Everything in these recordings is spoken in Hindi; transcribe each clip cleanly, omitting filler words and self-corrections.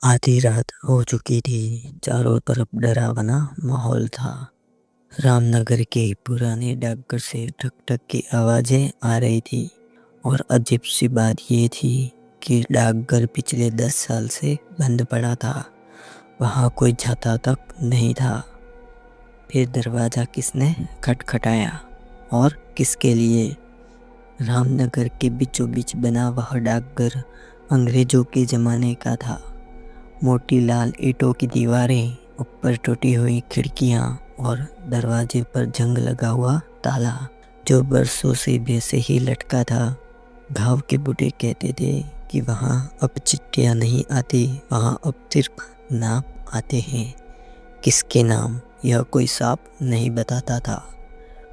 आधी रात हो चुकी थी। चारों तरफ डरावना माहौल था। रामनगर के पुराने डाकघर से ठक ठक की आवाज़ें आ रही थी। और अजीब सी बात ये थी कि डाकघर पिछले 10 साल से बंद पड़ा था। वहाँ कोई जाता तक नहीं था। फिर दरवाज़ा किसने खटखटाया और किसके लिए? रामनगर के बीचों बीच बना वह डाकघर अंग्रेज़ों के ज़माने का था। मोटी लाल ईंटों की दीवारें, ऊपर टूटी हुई खिड़कियां और दरवाजे पर जंग लगा हुआ ताला जो बरसों से वैसे ही लटका था। गांव के बूढ़े कहते थे कि वहाँ अब चिट्ठियाँ नहीं आती, वहाँ अब सिर्फ नाम आते हैं। किसके नाम यह कोई सांप नहीं बताता था,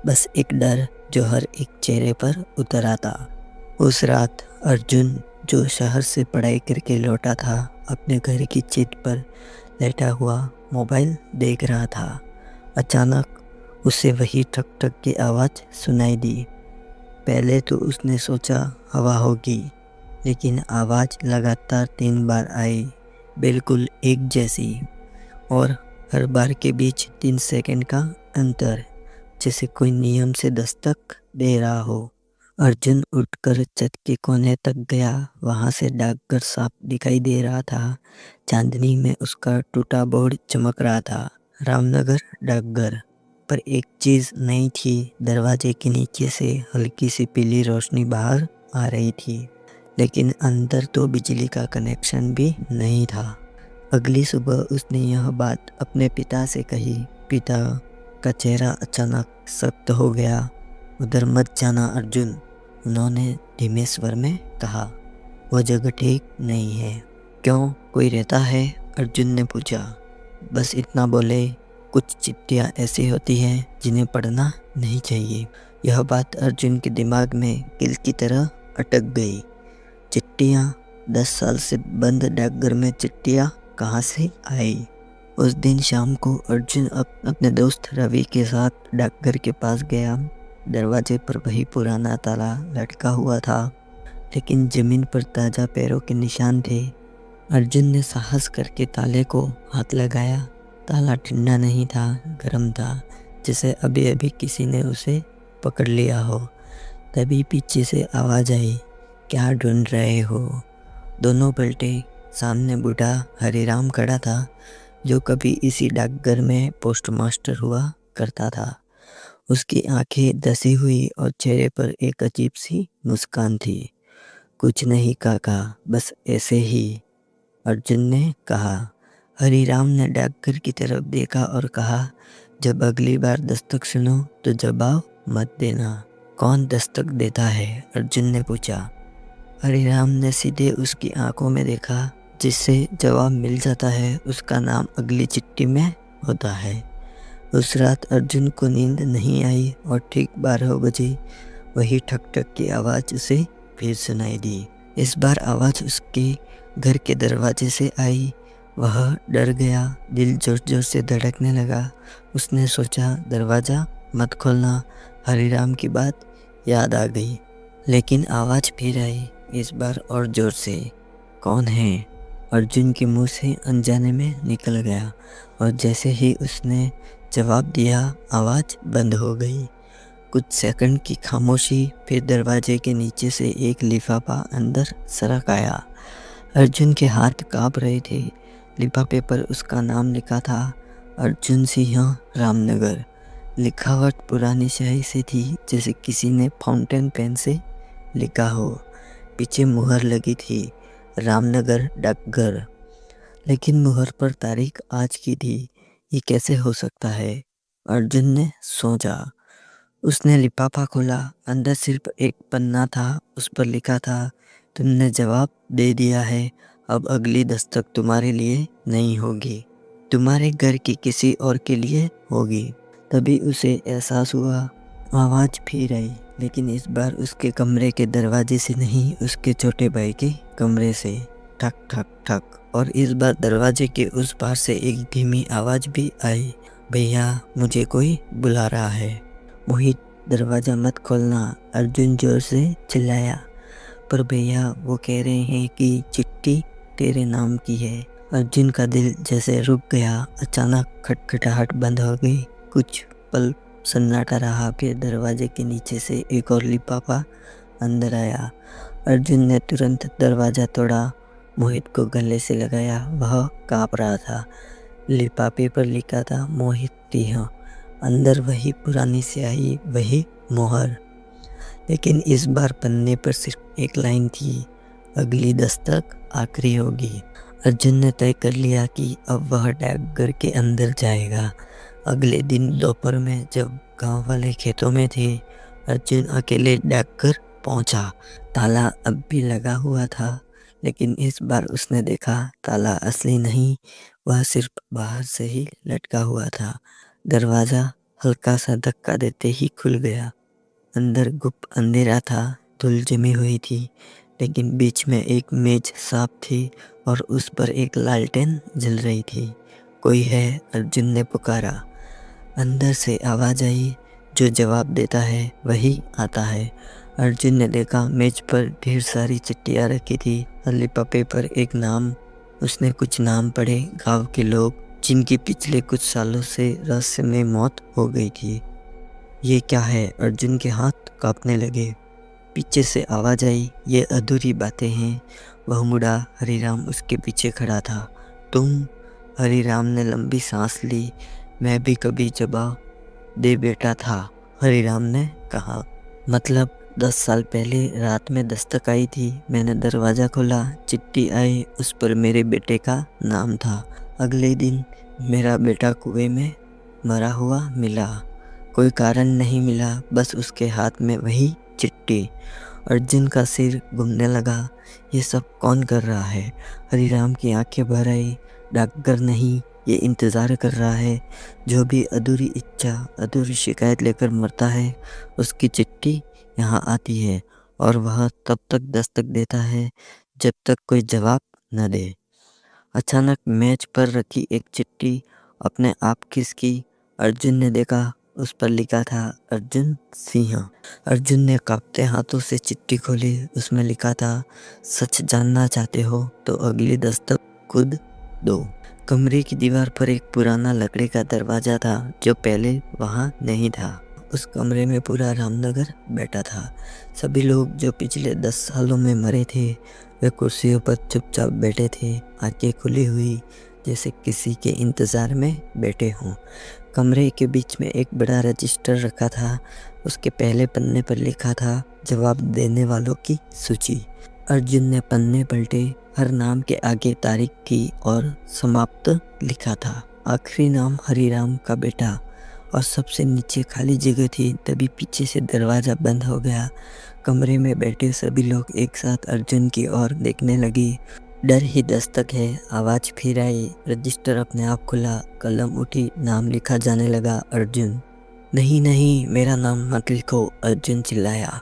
बस एक डर जो हर एक चेहरे पर उतर आता। उस रात अर्जुन, जो शहर से पढ़ाई करके लौटा था, अपने घर की छत पर लेटा हुआ मोबाइल देख रहा था। अचानक उसे वही ठक ठक की आवाज़ सुनाई दी। पहले तो उसने सोचा हवा होगी, लेकिन आवाज़ लगातार 3 बार आई, बिल्कुल एक जैसी, और हर बार के बीच 3 सेकंड का अंतर, जैसे कोई नियम से दस्तक दे रहा हो। अर्जुन उठकर छत के कोने तक गया। वहाँ से डाकघर साफ दिखाई दे रहा था। चांदनी में उसका टूटा बोर्ड चमक रहा था, रामनगर डाकघर। पर एक चीज़ नहीं थी। दरवाजे के नीचे से हल्की सी पीली रोशनी बाहर आ रही थी, लेकिन अंदर तो बिजली का कनेक्शन भी नहीं था। अगली सुबह उसने यह बात अपने पिता से कही। पिता का चेहरा अचानक सख्त हो गया। उधर मत जाना अर्जुन, उन्होंने धीमे स्वर में कहा। वो जगह ठीक नहीं है। क्यों, कोई रहता है? अर्जुन ने पूछा। बस इतना बोले, कुछ चिट्ठियाँ ऐसी होती हैं जिन्हें पढ़ना नहीं चाहिए। यह बात अर्जुन के दिमाग में कील की तरह अटक गई। चिट्ठियाँ? 10 साल से बंद डाकघर में चिट्ठियाँ कहाँ से आई? उस दिन शाम को अर्जुन अपने दोस्त रवि के साथ डाकघर के पास गया। दरवाजे पर वही पुराना ताला लटका हुआ था, लेकिन जमीन पर ताज़ा पैरों के निशान थे। अर्जुन ने साहस करके ताले को हाथ लगाया। ताला ठंडा नहीं था, गर्म था, जैसे अभी अभी किसी ने उसे पकड़ लिया हो। तभी पीछे से आवाज़ आई, क्या ढूंढ रहे हो? दोनों पलटे। सामने बूढ़ा हरिराम खड़ा था, जो कभी इसी डाकघर में पोस्टमास्टर हुआ करता था। उसकी आंखें धसी हुई और चेहरे पर एक अजीब सी मुस्कान थी। कुछ नहीं काका, बस ऐसे ही, अर्जुन ने कहा। हरिराम ने डाकघर की तरफ देखा और कहा, जब अगली बार दस्तक सुनो तो जवाब मत देना। कौन दस्तक देता है? अर्जुन ने पूछा। हरिराम ने सीधे उसकी आंखों में देखा। जिससे जवाब मिल जाता है, उसका नाम अगली चिट्ठी में होता है। उस रात अर्जुन को नींद नहीं आई और ठीक 12 बजे वही ठक ठक की आवाज़ उसे फिर सुनाई दी। इस बार आवाज़ उसके घर के दरवाजे से आई। वह डर गया, दिल जोर जोर से धड़कने लगा। उसने सोचा, दरवाज़ा मत खोलना। हरिराम की बात याद आ गई, लेकिन आवाज़ फिर आई, इस बार और ज़ोर से। कौन है? अर्जुन के मुंह से अनजाने में निकल गया, और जैसे ही उसने जवाब दिया, आवाज़ बंद हो गई। कुछ सेकंड की खामोशी, फिर दरवाजे के नीचे से एक लिफाफा अंदर सरक आया। अर्जुन के हाथ कांप रहे थे। लिफाफे पर उसका नाम लिखा था, अर्जुन सिंह, रामनगर। लिखावट पुरानी स्याही से थी, जैसे किसी ने फाउंटेन पेन से लिखा हो। पीछे मुहर लगी थी, रामनगर डाकघर, लेकिन मुहर पर तारीख आज की थी। ये कैसे हो सकता है? अर्जुन ने सोचा। उसने लिफाफा खोला। अंदर सिर्फ एक पन्ना था। उस पर लिखा था, तुमने जवाब दे दिया है, अब अगली दस्तक तुम्हारे लिए नहीं होगी, तुम्हारे घर की किसी और के लिए होगी। तभी उसे एहसास हुआ। आवाज़ फिर आई, लेकिन इस बार उसके कमरे के दरवाजे से नहीं, उसके छोटे भाई के कमरे से। ठक ठक ठक। और इस बार दरवाजे के उस पार से एक धीमी आवाज़ भी आई, भैया, मुझे कोई बुला रहा है। मोहित, दरवाज़ा मत खोलना, अर्जुन जोर से चिल्लाया। पर भैया वो कह रहे हैं कि चिट्ठी तेरे नाम की है। अर्जुन का दिल जैसे रुक गया। अचानक खटखटाहट बंद हो गई। कुछ पल सन्नाटा रहा, फिर दरवाजे के नीचे से एक और लिफाफा अंदर आया। अर्जुन ने तुरंत दरवाज़ा तोड़ा, मोहित को गले से लगाया। वह काँप रहा था। लिफाफे पर लिखा था मोहित सिंह। अंदर वही पुरानी स्याही, वही मोहर, लेकिन इस बार पन्ने पर सिर्फ एक लाइन थी, अगली दस्तक आखिरी होगी। अर्जुन ने तय कर लिया कि अब वह डाकघर के अंदर जाएगा। अगले दिन दोपहर में जब गांव वाले खेतों में थे, अर्जुन अकेले डाकघर पहुंचा। ताला अब भी लगा हुआ था, लेकिन इस बार उसने देखा ताला असली नहीं, वह सिर्फ बाहर से ही लटका हुआ था। दरवाज़ा हल्का सा धक्का देते ही खुल गया। अंदर गुप्त अंधेरा था, धूल जमी हुई थी, लेकिन बीच में एक मेज साफ थी और उस पर एक लालटेन जल रही थी। कोई है? अर्जुन ने पुकारा। अंदर से आवाज़ आई, जो जवाब देता है वही आता है। अर्जुन ने देखा मेज पर ढेर सारी चिट्ठियाँ रखी थी। लिफाफे पर एक नाम। उसने कुछ नाम पढ़े, गांव के लोग जिनकी पिछले कुछ सालों से रहस्यमय मौत हो गई थी। ये क्या है? अर्जुन के हाथ कांपने लगे। पीछे से आवाज़ आई, ये अधूरी बातें हैं। वह मुड़ा, हरिराम उसके पीछे खड़ा था। तुम? हरिराम ने लंबी सांस ली। मैं भी कभी जवाब दे बैठा था, हरिराम ने कहा। मतलब 10 साल पहले रात में दस्तक आई थी। मैंने दरवाज़ा खोला, चिट्ठी आई, उस पर मेरे बेटे का नाम था। अगले दिन मेरा बेटा कुएं में मरा हुआ मिला। कोई कारण नहीं मिला, बस उसके हाथ में वही चिट्ठी। अर्जुन का सिर घूमने लगा। ये सब कौन कर रहा है? हरिराम की आंखें भर आई। डाकघर नहीं, ये इंतज़ार कर रहा है। जो भी अधूरी इच्छा, अधूरी शिकायत लेकर मरता है, उसकी चिट्ठी यहाँ आती है और वह तब तक दस्तक देता है जब तक कोई जवाब न दे। अचानक मेज पर रखी एक चिट्ठी अपने आप खिसकी। अर्जुन ने देखा, उस पर लिखा था अर्जुन सिंह। अर्जुन ने कांपते हाथों से चिट्ठी खोली। उसमें लिखा था, सच जानना चाहते हो तो अगली दस्तक खुद दो। कमरे की दीवार पर एक पुराना लकड़ी का दरवाज़ा था, जो पहले वहाँ नहीं था। उस कमरे में पूरा रामनगर बैठा था। सभी लोग जो पिछले 10 सालों में मरे थे, वे कुर्सियों पर चुपचाप बैठे थे, आंखें खुली हुई, जैसे किसी के इंतज़ार में बैठे हों। कमरे के बीच में एक बड़ा रजिस्टर रखा था। उसके पहले पन्ने पर लिखा था, जवाब देने वालों की सूची। अर्जुन ने पन्ने पलटे। हर नाम के आगे तारीख थी और समाप्त लिखा था। आखिरी नाम हरिराम का बेटा, और सबसे नीचे खाली जगह थी। तभी पीछे से दरवाज़ा बंद हो गया। कमरे में बैठे सभी लोग एक साथ अर्जुन की ओर देखने लगे। डर ही दस्तक है, आवाज़ फिर आई। रजिस्टर अपने आप खुला, कलम उठी, नाम लिखा जाने लगा, अर्जुन। नहीं नहीं, मेरा नाम मत लिखो, अर्जुन चिल्लाया।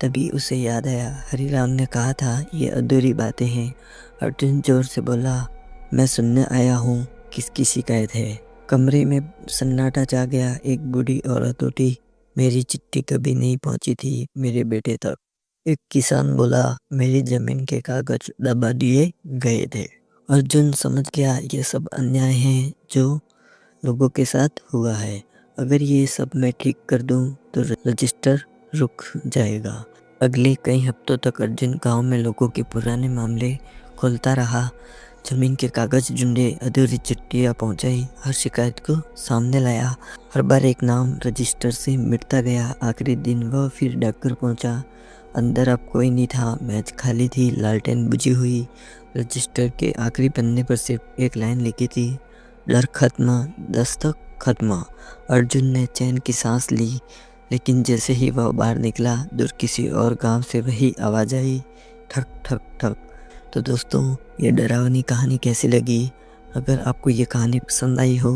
तभी उसे याद आया, हरिराम ने कहा था ये अधूरी बातें हैं। अर्जुन जोर से बोला, मैं सुनने आया हूँ, किसकी शिकायत है? कमरे में सन्नाटा छा गया। एक बूढ़ी औरत उठी, मेरी चिट्ठी कभी नहीं पहुँची थी मेरे बेटे तक। एक किसान बोला, मेरी जमीन के कागज दबा दिए गए थे। अर्जुन समझ गया, ये सब अन्याय है जो लोगों के साथ हुआ है। अगर ये सब मैं ठीक कर दूं तो रजिस्टर रुक जाएगा। अगले कई हफ्तों तक अर्जुन गांव में लोगों के पुराने मामले खोलता रहा। जमीन के कागज ढूंढे, अधूरी चिट्ठियाँ पहुंचाई, हर शिकायत को सामने लाया। हर बार एक नाम रजिस्टर से मिटता गया। आखिरी दिन वह फिर डाकघर पहुंचा। अंदर अब कोई नहीं था, मेज खाली थी, लालटेन बुझी हुई। रजिस्टर के आखिरी पन्ने पर सिर्फ एक लाइन लिखी थी, डर खत्म, दस्तक खत्म। अर्जुन ने चैन की सांस ली, लेकिन जैसे ही वह बाहर निकला, दूर किसी और गांव से वही आवाज़ आई, ठक ठक ठक। तो दोस्तों, ये डरावनी कहानी कैसी लगी? अगर आपको ये कहानी पसंद आई हो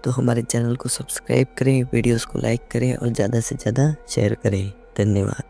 तो हमारे चैनल को सब्सक्राइब करें, वीडियोस को लाइक करें और ज़्यादा से ज़्यादा शेयर करें। धन्यवाद।